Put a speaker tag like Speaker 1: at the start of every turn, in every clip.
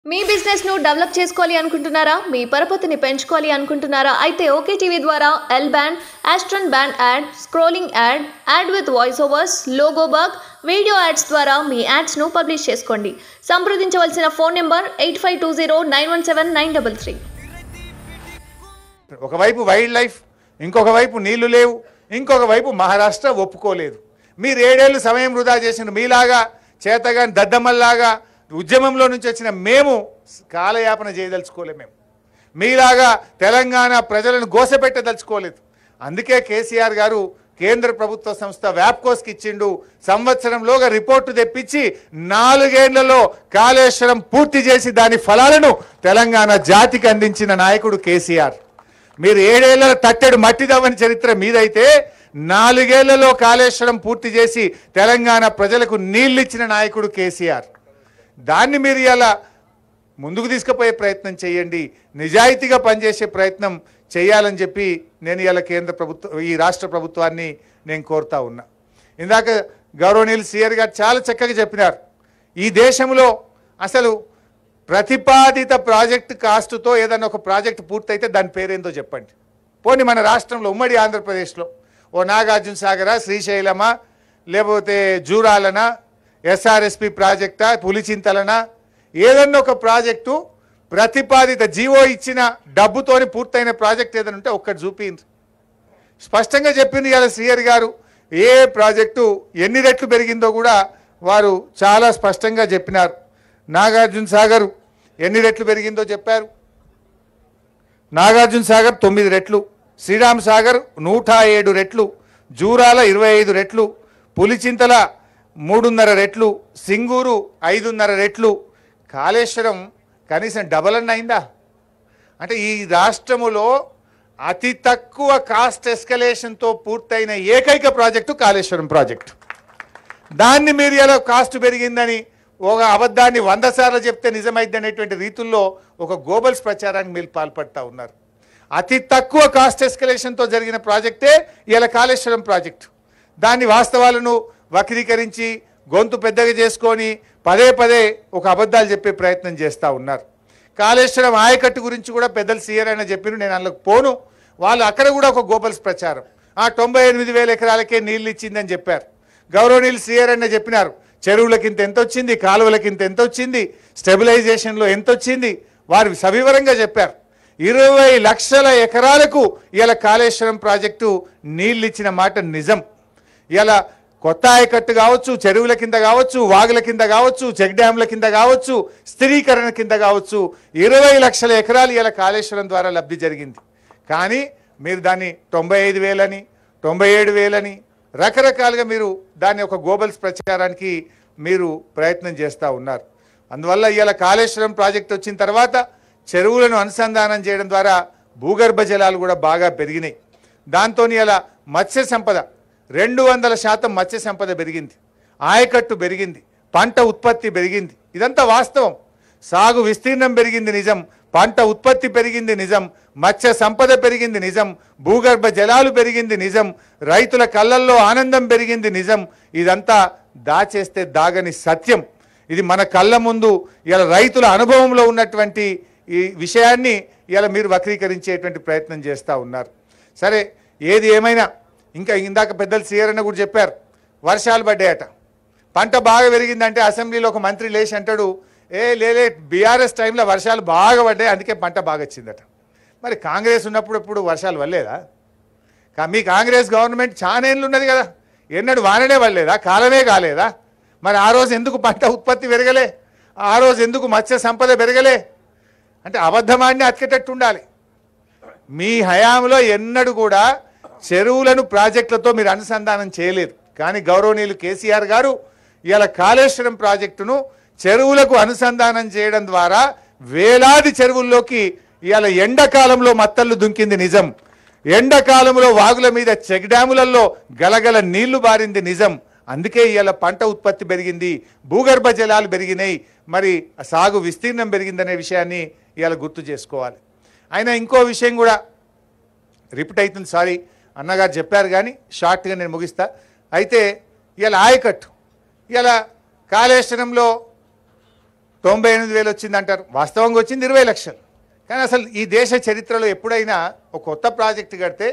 Speaker 1: మీ business ను develop చేసుకోవాలి అనుకుంటున్నారా? మీ పరపతిని పెంచుకోవాలి అనుకుంటున్నారా? అయితే ఓకే టీవీ ద్వారా ఎల్ బ్యాండ్, ఆస్ట్రన్ band ad, scrolling ad, ad with voice overs, logo bug, video ads ద్వారా మీ యాడ్స్ ను పబ్లిష్ చేసుకోండి. సంప్రదించవలసిన ఫోన్ నెంబర్ 8520917933.
Speaker 2: ఒకవైపు వైల్డ్ లైఫ్, ఇంకొక వైపు నీళ్లు లేవు, ఇంకొక వైపు మహారాష్ట్ర ఒప్పుకోలేదు. మీరు 7 ఏళ్ళు సమయం వృధా చేసిన మీలాగా చేతగాని దద్దమ్మల్లాగా ఉద్యమంలో నుంచి వచ్చిన మేము కాలయాపన చేయదలుచుకోలేము. మేము మీలాగా తెలంగాణ ప్రజలను గోసపెట్టదలుచుకోలేదు. అందుకే కేసీఆర్ గారు కేంద్ర ప్రభుత్వ సంస్థ వ్యాప్కోస్కి ఇచ్చిండు. సంవత్సరంలోగా రిపోర్టు తెప్పించి 4 ఏళ్లలో కాళేశ్వరం పూర్తి చేసి దాని ఫలాలను తెలంగాణ జాతికి అందించిన నాయకుడు కేసీఆర్. మీరు 7 ఏళ్ల తట్టెడు మట్టిదవ్వని చరిత్ర మీదైతే 4 ఏళ్లలో కాళేశ్వరం పూర్తి చేసి తెలంగాణ ప్రజలకు నీళ్ళు ఇచ్చిన నాయకుడు కేసీఆర్. దాన్ని మీరు ఇలా ముందుకు తీసుకుపోయే ప్రయత్నం చేయండి, నిజాయితీగా పనిచేసే ప్రయత్నం చేయాలని చెప్పి నేను ఇలా కేంద్ర ప్రభుత్వం, ఈ రాష్ట్ర ప్రభుత్వాన్ని నేను కోరుతా ఉన్నా. ఇందాక గౌరవనీయులు సీఆర్ గారు చాలా చక్కగా చెప్పినారు. ఈ దేశంలో అసలు ప్రతిపాదిత ప్రాజెక్టు కాస్ట్తో ఏదన్నా ఒక ప్రాజెక్టు పూర్తయితే దాని పేరేందో చెప్పండి. పోనీ మన రాష్ట్రంలో ఉమ్మడి ఆంధ్రప్రదేశ్లో ఓ నాగార్జున సాగరా, శ్రీశైలమా, లేకపోతే జూరాలనా, ఎస్ఆర్ఎస్పి ప్రాజెక్టా, పులిచింతలనా, ఏదన్నా ఒక ప్రాజెక్టు ప్రతిపాదిత జీవో ఇచ్చిన డబ్బుతోని పూర్తయిన ప్రాజెక్ట్ ఏదైనా ఉంటే ఒక్కటి చూపింది. స్పష్టంగా చెప్పింది ఇవాళ సీఆర్ గారు. ఏ ప్రాజెక్టు ఎన్ని రెట్లు పెరిగిందో కూడా వారు చాలా స్పష్టంగా చెప్పినారు. నాగార్జున సాగర్ ఎన్ని రెట్లు పెరిగిందో చెప్పారు. నాగార్జున సాగర్ 9 రెట్లు, శ్రీరామ్ సాగర్ 107 రెట్లు, జూరాల 25 రెట్లు, పులిచింతల 3.5 రెట్లు, సింగూరు 5.5 రెట్లు. కాళేశ్వరం కనీసం డబల్ అన్న అయిందా? అంటే ఈ రాష్ట్రములో అతి తక్కువ కాస్ట్ ఎస్కలేషన్తో పూర్తయిన ఏకైక ప్రాజెక్టు కాళేశ్వరం ప్రాజెక్టు. దాన్ని మీరు ఎలా కాస్ట్ పెరిగిందని ఒక అబద్ధాన్ని 100 సార్లు చెప్తే నిజమైంది అనేటువంటి రీతుల్లో ఒక గోబల్స్ ప్రచారానికి మీరు పాల్పడతా ఉన్నారు. అతి తక్కువ కాస్ట్ ఎస్కలేషన్తో జరిగిన ప్రాజెక్టే ఇలా కాళేశ్వరం ప్రాజెక్టు. దాన్ని వాస్తవాలను వక్రీకరించి గొంతు పెద్దగా చేసుకొని పదే పదే ఒక అబద్ధాలు చెప్పే ప్రయత్నం చేస్తూ ఉన్నారు. కాళేశ్వరం ఆయకట్టు గురించి కూడా పెద్దలు సీఆర్ అయినా చెప్పిన, నేను అందులోకి పోను. వాళ్ళు అక్కడ కూడా ఒక గోబల్స్ ప్రచారం, 98,000 ఎకరాలకే నీళ్ళు ఇచ్చిందని చెప్పారు. గౌరవనీయులు సీఆర్ అయినా చెప్పినారు, చెరువులకింత ఎంత వచ్చింది, కాలువలకింత ఎంత వచ్చింది, స్టెబిలైజేషన్లో ఎంత వచ్చింది, వారు సవివరంగా చెప్పారు. 20 లక్షల ఎకరాలకు ఇలా కాళేశ్వరం ప్రాజెక్టు నీళ్ళు ఇచ్చిన మాట నిజం. ఇలా కొత్త ఆయకట్టు కావచ్చు, చెరువుల కింద కావచ్చు, వాగుల కింద కావచ్చు, చెక్ డ్యాంల కింద కావచ్చు, స్థిరీకరణ కింద కావచ్చు, 20 లక్షల ఎకరాలు ఇలా కాళేశ్వరం ద్వారా లబ్ధి జరిగింది. కానీ మీరు దాన్ని 95,000 అని, 97,000 అని రకరకాలుగా మీరు దాన్ని ఒక గోబల్స్ ప్రచారానికి మీరు ప్రయత్నం చేస్తూ ఉన్నారు. అందువల్ల ఇలా కాళేశ్వరం ప్రాజెక్ట్ వచ్చిన తర్వాత చెరువులను అనుసంధానం చేయడం ద్వారా భూగర్భ జలాలు కూడా బాగా పెరిగినాయి. దాంతో ఇలా మత్స్య సంపద 200% మత్స్య సంపద పెరిగింది, ఆయకట్టు పెరిగింది, పంట ఉత్పత్తి పెరిగింది. ఇదంతా వాస్తవం. సాగు విస్తీర్ణం పెరిగింది నిజం, పంట ఉత్పత్తి పెరిగింది నిజం, మత్స్య సంపద పెరిగింది నిజం, భూగర్భ జలాలు పెరిగింది నిజం, రైతుల కళ్ళల్లో ఆనందం పెరిగింది నిజం. ఇదంతా దాచేస్తే దాగని సత్యం. ఇది మన కళ్ళ ముందు ఇలా రైతుల అనుభవంలో ఉన్నటువంటి ఈ విషయాన్ని ఇలా మీరు వక్రీకరించేటువంటి ప్రయత్నం చేస్తూ ఉన్నారు. సరే, ఏది ఏమైనా ఇంకా ఇందాక పెద్దలు సీఆర్ అన్న కూడా చెప్పారు, వర్షాలు పడ్డాయట, పంట బాగా పెరిగిందంటే అసెంబ్లీలో ఒక మంత్రి లేచి అంటాడు, లేలే బీఆర్ఎస్ టైంలో వర్షాలు బాగా పడ్డాయి అందుకే పంట బాగా వచ్చిందట. మరి కాంగ్రెస్ ఉన్నప్పుడు వర్షాలు పడలేదా? మీ కాంగ్రెస్ గవర్నమెంట్ చాలా ఏళ్ళు ఉన్నది కదా, ఎన్నడూ వాననే పడలేదా, కాలమే కాలేదా? మరి ఆ రోజు ఎందుకు పంట ఉత్పత్తి పెరగలే, ఆ రోజు ఎందుకు మత్స్య సంపద పెరగలే? అంటే అబద్ధమాన్ని అతికేటట్టు ఉండాలి. మీ హయాంలో ఎన్నడూ కూడా చెరువులను ప్రాజెక్టులతో మీరు అనుసంధానం చేయలేదు. కానీ గౌరవనీయులు కేసీఆర్ గారు ఇలా కాళేశ్వరం ప్రాజెక్టును చెరువులకు అనుసంధానం చేయడం ద్వారా వేలాది చెరువుల్లోకి ఇలా ఎండాకాలంలో మత్తళ్ళు దుంకింది నిజం, ఎండాకాలంలో వాగుల మీద చెక్ డ్యాములలో గలగల నీళ్లు బారింది నిజం. అందుకే ఇలా పంట ఉత్పత్తి పెరిగింది, భూగర్భ జలాలు పెరిగినాయి, మరి సాగు విస్తీర్ణం పెరిగిందనే విషయాన్ని ఇలా గుర్తు చేసుకోవాలి. అయినా ఇంకో విషయం కూడా రిపీట్ అవుతుంది, సారీ అన్నగారు చెప్పారు కానీ షార్ట్గా నేను ముగిస్తా. అయితే ఇలా ఆయకట్టు, ఇలా కాళేశ్వరంలో 98,000 వచ్చింది అంటారు. వాస్తవంగా వచ్చింది 20 లక్షలు. కానీ అసలు ఈ దేశ చరిత్రలో ఎప్పుడైనా ఒక కొత్త ప్రాజెక్టు కడితే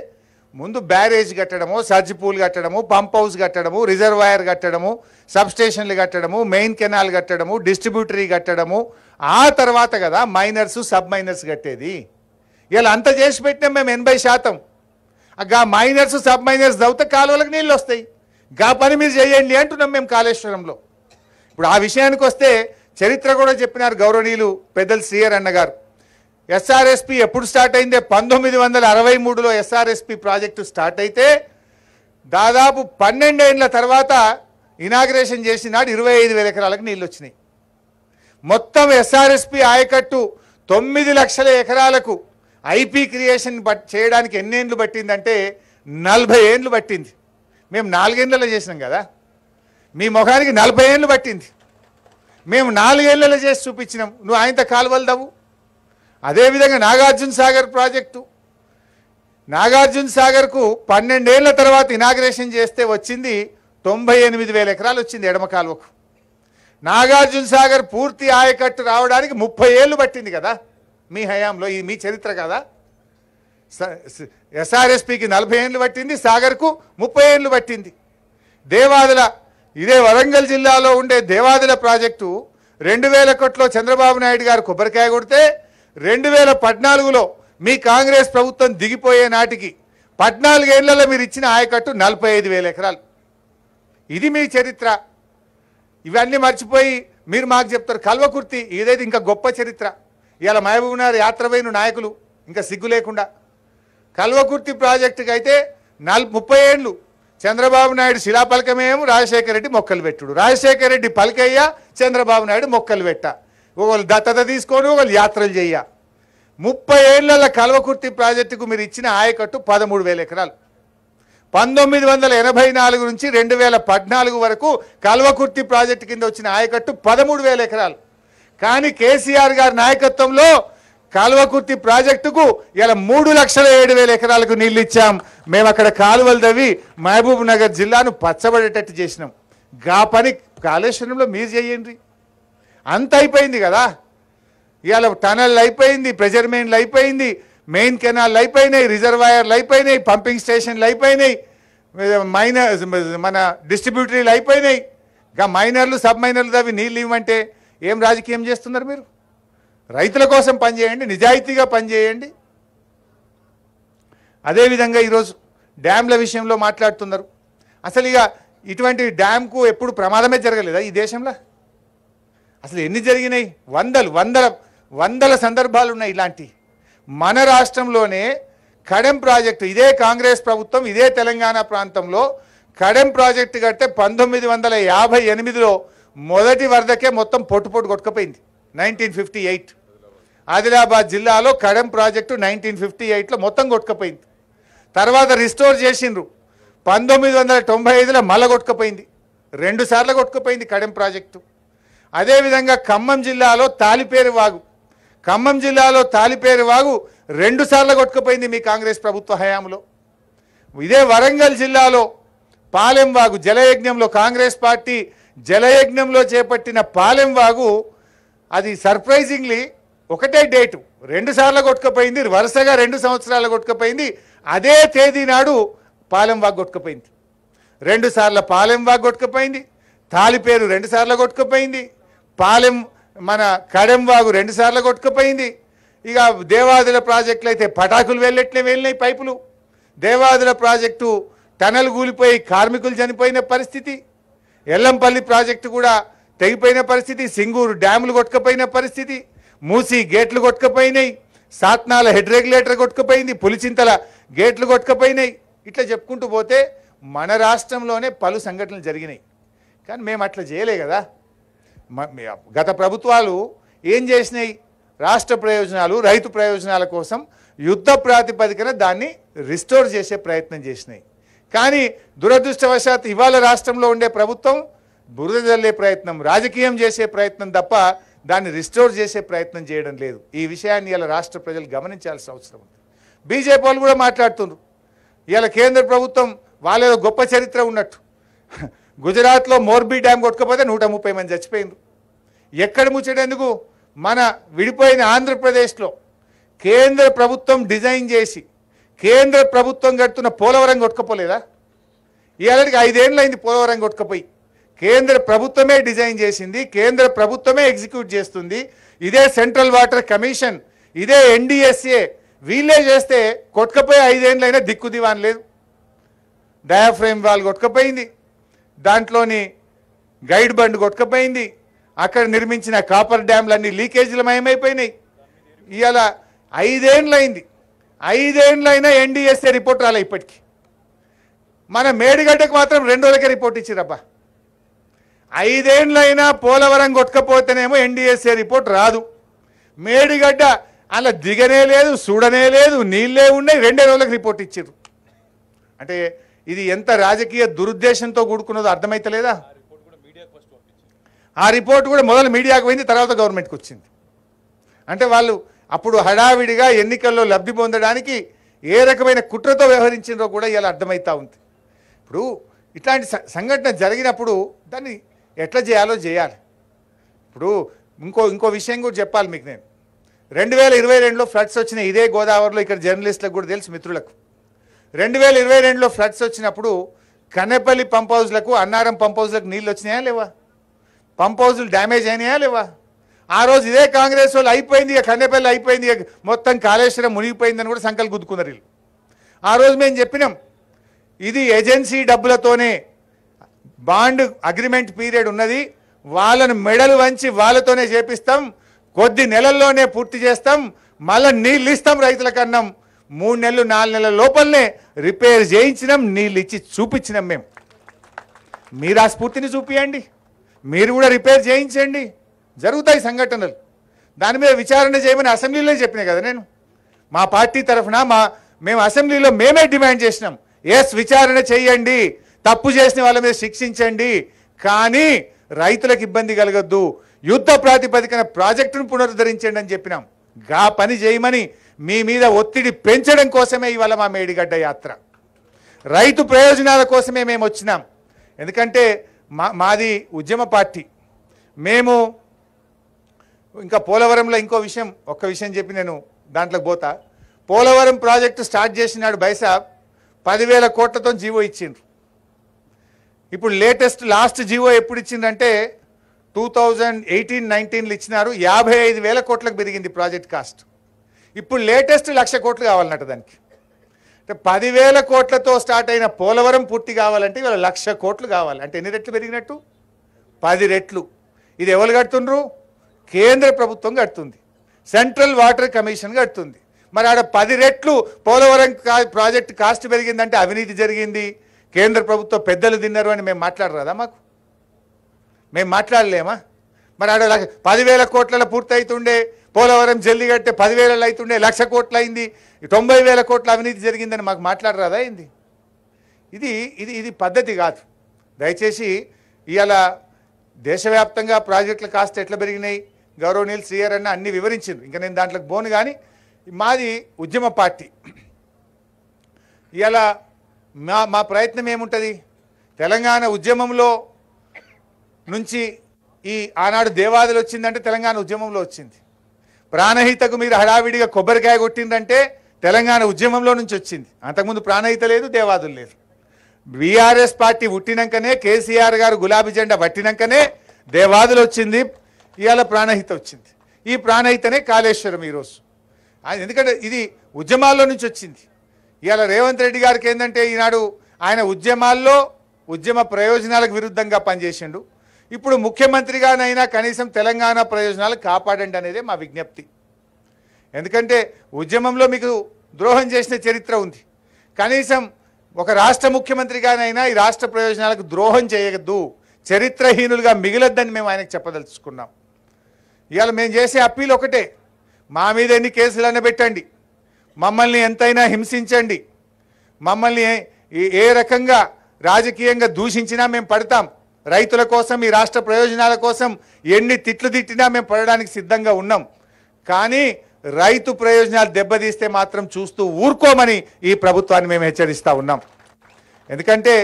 Speaker 2: ముందు బ్యారేజ్ కట్టడము, సర్జ్ పూల్ కట్టడము, పంప్ హౌస్ కట్టడము, రిజర్వాయర్ కట్టడము, సబ్స్టేషన్లు కట్టడము, మెయిన్ కెనాల్ కట్టడము, డిస్ట్రిబ్యూటరీ కట్టడము, ఆ తర్వాత కదా మైనర్స్ సబ్ మైనర్స్ కట్టేది. ఇలా అంత చేసి పెట్టినాం మేము 80%. గా మైనర్స్ సబ్ మైనర్స్ దవ్వుతే కాలువలకు నీళ్ళు వస్తాయి. గా పని మీరు చేయండి అంటున్నాం మేము కాళేశ్వరంలో. ఇప్పుడు ఆ విషయానికి వస్తే చరిత్ర కూడా చెప్పినారు గౌరవనీయులు పెద్దలు శ్రీయర్ అన్న గారు. ఎస్ఆర్ఎస్పి ఎప్పుడు స్టార్ట్ అయిందే 1963లో ఎస్ఆర్ఎస్పి ప్రాజెక్టు స్టార్ట్ అయితే దాదాపు 12 ఏళ్ల తర్వాత ఇనాగ్రేషన్ చేసిన నాడు 25,000 ఎకరాలకు నీళ్ళు వచ్చినాయి. మొత్తం ఎస్ఆర్ఎస్పి ఆయకట్టు 9 లక్షల ఎకరాలకు ఐపీ క్రియేషన్ చేయడానికి ఎన్ని ఏళ్ళు పట్టిందంటే 40 ఏళ్ళు పట్టింది. మేము 4 ఏళ్లలో చేసినాం కదా, మీ ముఖానికి 40 ఏళ్ళు పట్టింది. మేము 4 ఏళ్లలో చేసి చూపించినాం. నువ్వు ఆయనతో కాలువలు దవ్వు. అదేవిధంగా నాగార్జున సాగర్ ప్రాజెక్టు, నాగార్జున సాగర్కు 12 ఏళ్ల తర్వాత ఇనాగ్రేషన్ చేస్తే వచ్చింది 98,000 ఎకరాలు వచ్చింది ఎడమ కాలువకు. నాగార్జున సాగర్ పూర్తి ఆయకట్టు రావడానికి 30 ఏళ్ళు పట్టింది కదా మీ హయాంలో. ఇది మీ చరిత్ర కదా. ఎస్ఆర్ఎస్పికి 40 ఏళ్ళు పట్టింది, సాగర్కు 30 ఏళ్ళు పట్టింది. దేవాదుల, ఇదే వరంగల్ జిల్లాలో ఉండే దేవాదుల ప్రాజెక్టు 2000 కోట్లో చంద్రబాబు నాయుడు గారు కొబ్బరికాయ కొడితే 2014లో మీ కాంగ్రెస్ ప్రభుత్వం దిగిపోయే నాటికి 14 ఏళ్లలో మీరు ఇచ్చిన ఆయకట్టు 45,000 ఎకరాలు. ఇది మీ చరిత్ర. ఇవన్నీ మర్చిపోయి మీరు మాకు చెప్తారు కల్వకుర్తి, ఇదైతే ఇంకా గొప్ప చరిత్ర. ఇవాళ మహబూబ్నగర్ యాత్రపోయిన నాయకులు ఇంకా సిగ్గు లేకుండా కల్వకుర్తి ప్రాజెక్టుకి అయితే 30 ఏళ్ళు చంద్రబాబు నాయుడు శిలాపలకమేమో రాజశేఖర రెడ్డి మొక్కలు పెట్టుడు, రాజశేఖర రెడ్డి పలకయ్య, చంద్రబాబు నాయుడు మొక్కలు పెట్ట, ఒకళ్ళు దత్తత తీసుకొని ఒకళ్ళు యాత్రలు చెయ్య. 30 ఏళ్ల కల్వకుర్తి ప్రాజెక్టుకు మీరు ఇచ్చిన ఆయకట్టు 13,000 ఎకరాలు. 1984 నుంచి 2014 వరకు కల్వకుర్తి ప్రాజెక్టు కింద వచ్చిన ఆయకట్టు 13,000 ఎకరాలు. కానీ కేసీఆర్ గారి నాయకత్వంలో కాలువకుర్తి ప్రాజెక్టుకు ఇలా 3,07,000 ఎకరాలకు నీళ్ళు ఇచ్చాం. మేము అక్కడ కాలువలు తవ్వి మహబూబ్ నగర్ జిల్లాను పచ్చబడేటట్టు చేసినాం. గా పని కాళేశ్వరంలో మీరు చేయండి. అంత అయిపోయింది కదా. ఇవాళ టనల్ అయిపోయింది, ప్రెజర్ మెయిన్లు అయిపోయింది, మెయిన్ కెనాల్ అయిపోయినాయి, రిజర్వాయర్లు అయిపోయినాయి, పంపింగ్ స్టేషన్లు అయిపోయినాయి, మన డిస్ట్రిబ్యూటరీలు అయిపోయినాయి. గా మైనర్లు సబ్ మైనర్లు తవ్వి నీళ్ళు ఇవ్వమంటే ఏం రాజకీయం చేస్తున్నారు మీరు? రైతుల కోసం పనిచేయండి, నిజాయితీగా పనిచేయండి. అదేవిధంగా ఈరోజు డ్యామ్ల విషయంలో మాట్లాడుతున్నారు. అసలు ఇక ఇటువంటి డ్యామ్కు ఎప్పుడు ప్రమాదమే జరగలేదా ఈ దేశంలో? అసలు ఎన్ని జరిగినాయి? వందల సందర్భాలు ఉన్నాయి ఇలాంటి. మన రాష్ట్రంలోనే కడెం ప్రాజెక్టు, ఇదే కాంగ్రెస్ ప్రభుత్వం ఇదే తెలంగాణ ప్రాంతంలో కడెం ప్రాజెక్టు కడితే 1958లో మొదటి వరదకే మొత్తం పొట్టు కొట్టుకుపోయింది. 1958 ఆదిలాబాద్ జిల్లాలో కడెం ప్రాజెక్టు 1958లో మొత్తం కొట్టుకుపోయింది. తర్వాత రిస్టోర్ చేసిండ్రు. 1995లో మళ్ళా కొట్టుకుపోయింది. 2 సార్లు కొట్టుకుపోయింది కడెం ప్రాజెక్టు. అదేవిధంగా ఖమ్మం జిల్లాలో తాలిపేరు వాగు 2 సార్లు కొట్టుకుపోయింది మీ కాంగ్రెస్ ప్రభుత్వ హయాంలో. ఇదే వరంగల్ జిల్లాలో పాలెం వాగు జలయజ్ఞంలో కాంగ్రెస్ పార్టీ జలయజ్ఞంలో చేపట్టిన పాలెం వాగు అది సర్ప్రైజింగ్లీ ఒకటే డేటు 2 సార్లు కొట్టుకుపోయింది. వరుసగా 2 సంవత్సరాలు కొట్టుకుపోయింది. అదే తేదీ నాడు పాలెం వాగు కొట్టుకుపోయింది. 2 సార్లు పాలెం వాగు కొట్టుకుపోయింది. తాలిపేరు 2 సార్లు కొట్టుకుపోయింది. పాలెం మన కడెం వాగు 2 సార్లు కొట్టుకుపోయింది. ఇక దేవాదుల ప్రాజెక్టులు అయితే పటాకులు వెళ్ళినాయి పైపులు. దేవాదుల ప్రాజెక్టు టనల్ కూలిపోయి కార్మికులు చనిపోయిన పరిస్థితి. ఎల్లంపల్లి ప్రాజెక్టు కూడా తెగిపోయిన పరిస్థితి. సింగూరు డ్యాములు కొట్టుకుపోయిన పరిస్థితి. మూసి గేట్లు కొట్టుకుపోయినాయి. సాత్నాల హెడ్ రెగ్యులేటర్ కొట్టుకుపోయింది. పులిచింతల గేట్లు కొట్టుకుపోయినాయి. ఇట్లా చెప్పుకుంటూ పోతే మన రాష్ట్రంలోనే పలు సంఘటనలు జరిగినాయి. కానీ మేము అట్లా చేయలే కదా. గత ప్రభుత్వాలు ఏం చేసినాయి? రాష్ట్ర ప్రయోజనాలు, రైతు ప్రయోజనాల కోసం యుద్ధ ప్రాతిపదికన దాన్ని రిస్టోర్ చేసే ప్రయత్నం చేసినాయి. కానీ దురదృష్టవశాత్తు ఇవాళ రాష్ట్రంలో ఉండే ప్రభుత్వం బురద జల్లే ప్రయత్నం, రాజకీయం చేసే ప్రయత్నం తప్ప దాన్ని రిస్టోర్ చేసే ప్రయత్నం చేయడం లేదు. ఈ విషయాన్ని ఇలా రాష్ట్ర ప్రజలు గమనించాల్సిన అవసరం ఉంది. బీజేపీ వాళ్ళు కూడా మాట్లాడుతున్నారు. ఇలా కేంద్ర ప్రభుత్వం వాళ్ళేదో గొప్ప చరిత్ర ఉన్నట్టు. గుజరాత్లో మోర్బీ డ్యామ్ కొట్టుకపోతే 130 మంది చచ్చిపోయినారు. ఎక్కడ ముచ్చటెందుకు మన విడిపోయిన ఆంధ్రప్రదేశ్లో కేంద్ర ప్రభుత్వం డిజైన్ చేసి కేంద్ర ప్రభుత్వం కడుతున్న పోలవరం కొట్టుకపోలేదా? ఇవాళకి 5 ఏళ్ళైంది పోలవరం కొట్టుకపోయి. కేంద్ర ప్రభుత్వమే డిజైన్ చేసింది, కేంద్ర ప్రభుత్వమే ఎగ్జిక్యూట్ చేస్తుంది. ఇదే సెంట్రల్ వాటర్ కమిషన్, ఇదే NDSA వీళ్ళే చేస్తే కొట్టుకపోయి 5 ఏళ్ళైనా దిక్కు దివాన్ లేదు. డయాఫ్రేమ్ వాల్ కొట్టుకపోయింది, దాంట్లోని గైడ్ బండ్ కొట్టుకపోయింది, అక్కడ నిర్మించిన కాపర్ డ్యామ్లన్నీ లీకేజీలు మయమైపోయినాయి. ఇవాళ 5 ఏళ్ళైంది, 5 ఏళ్ళైనా NDSA రిపోర్ట్ రాలే ఇప్పటికీ. మన మేడిగడ్డకు మాత్రం 2 రోజులకే రిపోర్ట్ ఇచ్చిరబ్బా. 5 ఏళ్ళైనా పోలవరం కొట్టుకపోతేనేమో NDSA రిపోర్ట్ రాదు. మేడిగడ్డ అలా దిగనే లేదు, చూడనే లేదు, నీళ్ళే ఉన్నాయి, 2 రోజులకు రిపోర్ట్ ఇచ్చారు. అంటే ఇది ఎంత రాజకీయ దురుద్దేశంతో కూడుకున్నదో అర్థమైతలేదా? ఆ రిపోర్ట్ కూడా మొదలు మీడియాకు పోయింది, తర్వాత గవర్నమెంట్కి వచ్చింది. అంటే వాళ్ళు అప్పుడు హడావిడిగా ఎన్నికల్లో లబ్ధి పొందడానికి ఏ రకమైన కుట్రతో వ్యవహరించిందో కూడా ఇలా అర్థమవుతూ ఉంది. ఇప్పుడు ఇట్లాంటి సంఘటన జరిగినప్పుడు దాన్ని ఎట్లా చేయాలో చేయాలి. ఇప్పుడు ఇంకో విషయం కూడా చెప్పాలి మీకు. నేను 2022లో ఫ్లడ్స్ వచ్చిన ఇదే గోదావరిలో, ఇక్కడ జర్నలిస్టులకు కూడా తెలుసు మిత్రులకు, 2022లో ఫ్లడ్స్ వచ్చినప్పుడు కన్నెపల్లి పంప్ హౌస్లకు, అన్నారం పంప్ హౌస్లకు నీళ్ళు వచ్చినాయా లేవా? పంప్ హౌజులు డ్యామేజ్ అయినాయా లేవా? ఆ రోజు ఇదే కాంగ్రెస్ వాళ్ళు అయిపోయింది, ఇక కన్నెపల్లి అయిపోయింది, మొత్తం కాళేశ్వరం మునిగిపోయిందని కూడా సంకల్పం గుద్దుకున్నారు వీళ్ళు. ఆ రోజు మేము చెప్పినాం, ఇది ఏజెన్సీ డబ్బులతోనే బాండ్ అగ్రిమెంట్ పీరియడ్ ఉన్నది, వాళ్ళను మెడలు వంచి వాళ్ళతోనే చేపిస్తాం, కొద్ది నెలల్లోనే పూర్తి చేస్తాం, మళ్ళీ నీళ్ళు ఇస్తాం రైతులకు అన్నాం. 3 నెలలు 4 నెలల లోపలనే రిపేర్ చేయించినాం, నీళ్ళు ఇచ్చి చూపించినాం. మేము మీరు ఆ స్ఫూర్తిని చూపియండి, మీరు కూడా రిపేర్ చేయించండి, జరుగుతాయి సంఘటనలు. దాని మీద విచారణ చేయమని అసెంబ్లీలో చెప్పినా కదా నేను. మా పార్టీ తరఫున మేము అసెంబ్లీలో మేమే డిమాండ్ చేసినాం, ఎస్ విచారణ చేయండి, తప్పు చేసిన వాళ్ళ మీద శిక్షించండి, కానీ రైతులకు ఇబ్బంది కలగద్దు, యుద్ధ ప్రాతిపదికన ప్రాజెక్టును పునరుద్ధరించండి అని చెప్పినాం. గా పని చేయమని మీ మీద ఒత్తిడి పెంచడం కోసమే ఇవాళ మా మేడిగడ్డ యాత్ర. రైతు ప్రయోజనాల కోసమే మేము వచ్చినాం. ఎందుకంటే మాది ఉద్యమ పార్టీ. మేము ఇంకా పోలవరంలో ఒక్క విషయం చెప్పి నేను దాంట్లోకి పోతా. పోలవరం ప్రాజెక్టు స్టార్ట్ చేసినాడు బైసాబ్ 10,000 కోట్లతో జీవో ఇచ్చిండ్రు. ఇప్పుడు లాస్ట్ జీవో ఎప్పుడు ఇచ్చిందంటే 2018-19లో ఇచ్చినారు. 55,000 కోట్లకు పెరిగింది ప్రాజెక్ట్ కాస్ట్. ఇప్పుడు లేటెస్ట్ 1,00,000 కోట్లు కావాలన్నట్టు దానికి. అంటే 10,000 కోట్లతో స్టార్ట్ అయిన పోలవరం పూర్తి కావాలంటే ఇవాళ 1,00,000 కోట్లు కావాలి. అంటే ఎన్ని రెట్లు పెరిగినట్టు? 10 రెట్లు. ఇది ఎవరు కడుతుండ్రు? కేంద్ర ప్రభుత్వం కడుతుంది, సెంట్రల్ వాటర్ కమిషన్ కడుతుంది. మరి ఆడ 10 రెట్లు పోలవరం ప్రాజెక్ట్ కాస్ట్ పెరిగిందంటే అవినీతి జరిగింది, కేంద్ర ప్రభుత్వం పెద్దలు తిన్నారు అని మేము మాట్లాడరాదా? మేము మాట్లాడలేమా? మరి ఆడ 10,000 కోట్లలో పూర్తి అవుతుండే, పోలవరం జల్లి కడితే 10,000 అవుతుండే, 1,00,000 కోట్లు అయింది, 90,000 కోట్ల అవినీతి జరిగిందని మాకు మాట్లాడరాదా ఏంది? ఇది పద్ధతి కాదు. దయచేసి ఇవాళ దేశవ్యాప్తంగా ప్రాజెక్టుల కాస్ట్ ఎట్లా పెరిగినాయి గౌరవనీయులు శ్రీయర్ అన్న అన్ని వివరించింది. ఇంకా నేను దాంట్లోకి పోను. కానీ మాది ఉద్యమ పార్టీ. ఇవాళ మా ప్రయత్నం ఏముంటుంది? తెలంగాణ ఉద్యమంలో నుంచి ఆనాడు దేవాదులు వచ్చిందంటే తెలంగాణ ఉద్యమంలో వచ్చింది. ప్రాణహితకు మీరు హడావిడిగా కొబ్బరికాయ కొట్టిందంటే తెలంగాణ ఉద్యమంలో నుంచి వచ్చింది. అంతకుముందు ప్రాణహిత లేదు, దేవాదులు లేదు. బీఆర్ఎస్ పార్టీ పుట్టినాకనే, కేసీఆర్ గారు గులాబీ జెండా పట్టినాకనే దేవాదులు వచ్చింది, ఇవాళ ప్రాణహిత వచ్చింది. ఈ ప్రాణహితనే కాళేశ్వరం ఈరోజు. ఎందుకంటే ఇది ఉద్యమాల్లో నుంచి వచ్చింది. ఇవాళ రేవంత్ రెడ్డి గారికి ఏంటంటే ఈనాడు ఆయన ఉద్యమాల్లో ఉద్యమ ప్రయోజనాలకు విరుద్ధంగా పనిచేసిండు. ఇప్పుడు ముఖ్యమంత్రిగానైనా కనీసం తెలంగాణ ప్రయోజనాలు కాపాడండి అనేదే మా విజ్ఞప్తి. ఎందుకంటే ఉద్యమంలో మీకు ద్రోహం చేసిన చరిత్ర ఉంది. కనీసం ఒక రాష్ట్ర ముఖ్యమంత్రిగానైనా ఈ రాష్ట్ర ప్రయోజనాలకు ద్రోహం చేయొద్దు, చరిత్రహీనులుగా మిగిలొద్దని మేము ఆయనకు చెప్పదలుచుకున్నాం. ఇవాళ మేము చేసే అప్పీల్ ఒకటే, మా మీద ఎన్ని కేసులన్నా పెట్టండి, మమ్మల్ని ఎంతైనా హింసించండి, మమ్మల్ని ఏ రకంగా రాజకీయంగా దూషించినా మేము పడతాం. రైతుల కోసం, ఈ రాష్ట్ర ప్రయోజనాల కోసం ఎన్ని తిట్లు తిట్టినా మేము పడడానికి సిద్ధంగా ఉన్నాం. కానీ రైతు ప్రయోజనాలు దెబ్బతీస్తే మాత్రం చూస్తూ ఊరుకోమని ఈ ప్రభుత్వాన్ని మేము హెచ్చరిస్తూ ఉన్నాం. ఎందుకంటే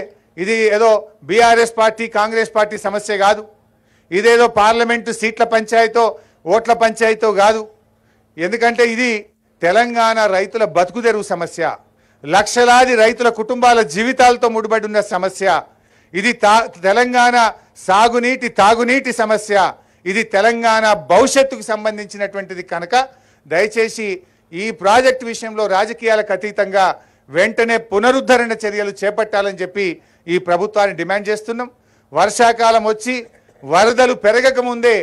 Speaker 2: ఇది ఏదో బీఆర్ఎస్ పార్టీ, కాంగ్రెస్ పార్టీ సమస్య కాదు. ఇదేదో పార్లమెంటు సీట్ల పంచాయతో ఓట్ల పంచాయతో కాదు. ఎందుకంటే ఇది తెలంగాణ రైతుల బతుకుదెరువు సమస్య, లక్షలాది రైతుల కుటుంబాల జీవితాలతో ముడిపడి ఉన్న సమస్య. ఇది తెలంగాణ సాగునీటి తాగునీటి సమస్య. ఇది తెలంగాణ భవిష్యత్తుకు సంబంధించినటువంటిది కనుక దయచేసి ఈ ప్రాజెక్టు విషయంలో రాజకీయాలకు అతీతంగా వెంటనే పునరుద్ధరణ చర్యలు చేపట్టాలని చెప్పి ఈ ప్రభుత్వాన్ని డిమాండ్ చేస్తున్నాం. వర్షాకాలం వచ్చి వరదలు పెరగక ముందే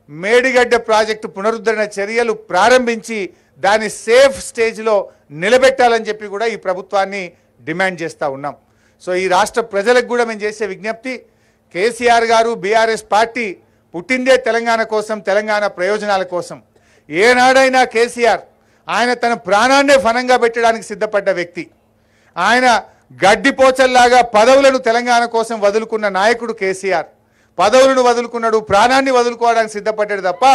Speaker 2: మేడిగడ్డ ప్రాజెక్టు పునరుద్ధరణ చర్యలు ప్రారంభించి దాన్ని సేఫ్ స్టేజ్లో నిలబెట్టాలని చెప్పి కూడా ఈ ప్రభుత్వాన్ని డిమాండ్ చేస్తూ ఉన్నాం. సో ఈ రాష్ట్ర ప్రజలకు కూడా మేము చేసే విజ్ఞప్తి, కేసీఆర్ గారు బీఆర్ఎస్ పార్టీ పుట్టిందే తెలంగాణ కోసం, తెలంగాణ ప్రయోజనాల కోసం. ఏనాడైనా కేసీఆర్ ఆయన తన ప్రాణాన్నే ఫనంగా పెట్టడానికి సిద్ధపడ్డ వ్యక్తి. ఆయన గడ్డిపోచల్లాగా పదవులను తెలంగాణ కోసం వదులుకున్న నాయకుడు కేసీఆర్. పదవులను వదులుకున్నాడు, ప్రాణాన్ని వదులుకోవడానికి సిద్ధపడ్డాడు తప్ప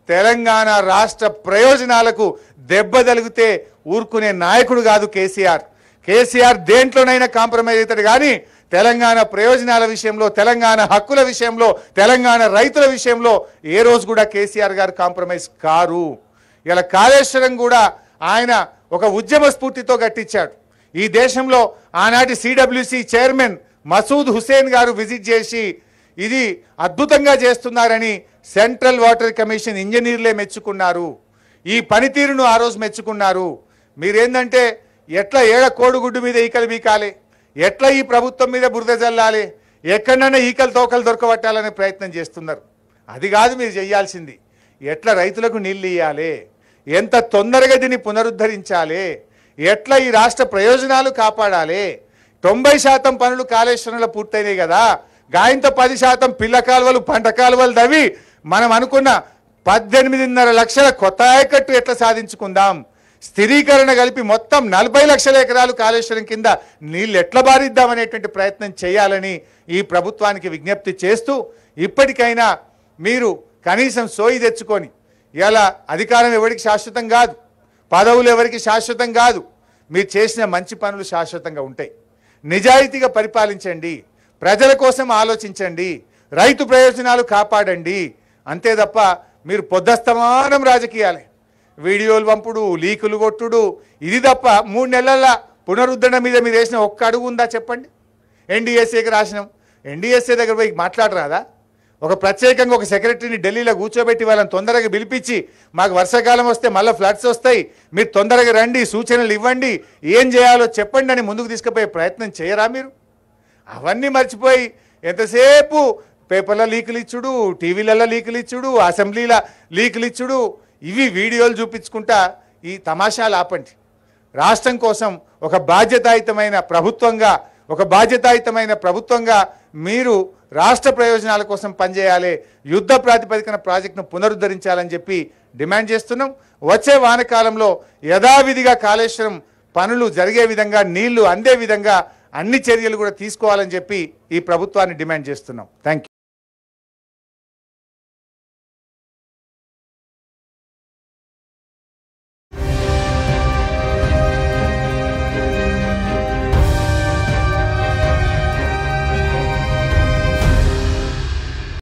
Speaker 2: తెలంగాణ రాష్ట్ర ప్రయోజనాలకు దెబ్బ తగిలితే ఊరుకునే నాయకుడు కాదు కేసీఆర్. కేసీఆర్ దేంట్లోనైనా కాంప్రమైజ్ అవుతాడు కానీ తెలంగాణ ప్రయోజనాల విషయంలో, తెలంగాణ హక్కుల విషయంలో, తెలంగాణ రైతుల విషయంలో ఏ రోజు కూడా కేసీఆర్ గారు కాంప్రమైజ్ కారు. ఇలా కాళేశ్వరం కూడా ఆయన ఒక ఉద్యమ స్ఫూర్తితో కట్టించాడు. ఈ దేశంలో ఆనాటి సిడబ్ల్యూసి చైర్మన్ మసూద్ హుసేన్ గారు విజిట్ చేసి ఇది అద్భుతంగా చేస్తున్నారని సెంట్రల్ వాటర్ కమిషన్ ఇంజనీర్లే మెచ్చుకున్నారు. ఈ పనితీరును ఆ రోజు మెచ్చుకున్నారు. మీరేందంటే ఎట్లా ఏడ కోడిగుడ్డు మీద ఈకలు బీకాలి, ఎట్లా ఈ ప్రభుత్వం మీద బురద జల్లాలి, ఎక్కడైనా ఈకలు తోకలు దొరకబట్టాలనే ప్రయత్నం చేస్తున్నారు. అది కాదు మీరు చేయాల్సింది. ఎట్లా రైతులకు నీళ్ళు ఇవ్వాలి, ఎంత తొందరగా దీన్ని పునరుద్ధరించాలి, ఎట్లా ఈ రాష్ట్ర ప్రయోజనాలు కాపాడాలి. 90% పనులు కాళేశ్వరంలో పూర్తయినాయి కదా, గాయంతో 10% పిల్ల కాలువలు పంట కాలువలు తవ్వి మనం అనుకున్న 18.5 లక్షల కొత్త ఆయకట్టు ఎట్లా సాధించుకుందాం, స్థిరీకరణ కలిపి మొత్తం 40 లక్షల ఎకరాలు కాళేశ్వరం కింద నీళ్ళు ఎట్లా బారిద్దామనేటువంటి ప్రయత్నం చేయాలని ఈ ప్రభుత్వానికి విజ్ఞప్తి చేస్తూ ఇప్పటికైనా మీరు కనీసం సోయి తెచ్చుకొని, ఇలా అధికారం ఎవరికి శాశ్వతం కాదు, పదవులు ఎవరికి శాశ్వతం కాదు, మీరు చేసిన మంచి పనులు శాశ్వతంగా ఉంటాయి. నిజాయితీగా పరిపాలించండి, ప్రజల కోసం ఆలోచించండి, రైతు ప్రయోజనాలు కాపాడండి. అంతే తప్ప మీరు పొద్దస్తమానం రాజకీయాలే, వీడియోలు పంపుడు, లీకులు కొట్టుడు, ఇది తప్ప 3 నెలల పునరుద్ధరణ మీద మీరు వేసిన ఒక్క అడుగు ఉందా చెప్పండి. ఎన్డీఎస్ఏకి రాసినాం, ఎన్డీఎస్ఏ దగ్గర పోయి మాట్లాడరాదా? ఒక ప్రత్యేకంగా ఒక సెక్రటరీని ఢిల్లీలో కూర్చోబెట్టి వాళ్ళని తొందరగా పిలిపించి మాకు వర్షాకాలం వస్తే మళ్ళీ ఫ్లడ్స్ వస్తాయి, మీరు తొందరగా రండి, సూచనలు ఇవ్వండి, ఏం చేయాలో చెప్పండి అని ముందుకు తీసుకుపోయే ప్రయత్నం చేయరా మీరు? అవన్నీ మర్చిపోయి ఎంతసేపు పేపర్ల లీకులు ఇచ్చుడు, టీవీలలో లీకులు ఇచ్చుడు, అసెంబ్లీల లీకులు ఇచ్చుడు, ఇవి వీడియోలు చూపించుకుంటా ఈ తమాషాలు ఆపండి. రాష్ట్రం కోసం ఒక బాధ్యతాయుతమైన ప్రభుత్వంగా మీరు రాష్ట్ర ప్రయోజనాల కోసం పనిచేయాలి, యుద్ధ ప్రాతిపదికన ప్రాజెక్టును పునరుద్ధరించాలని చెప్పి డిమాండ్ చేస్తున్నాం. వచ్చే వానకాలంలో యథావిధిగా కాళేశ్వరం పనులు జరిగే విధంగా, నీళ్లు అందే విధంగా అన్ని చర్యలు కూడా తీసుకోవాలని చెప్పి ఈ ప్రభుత్వాన్ని డిమాండ్ చేస్తున్నాం. Thank you.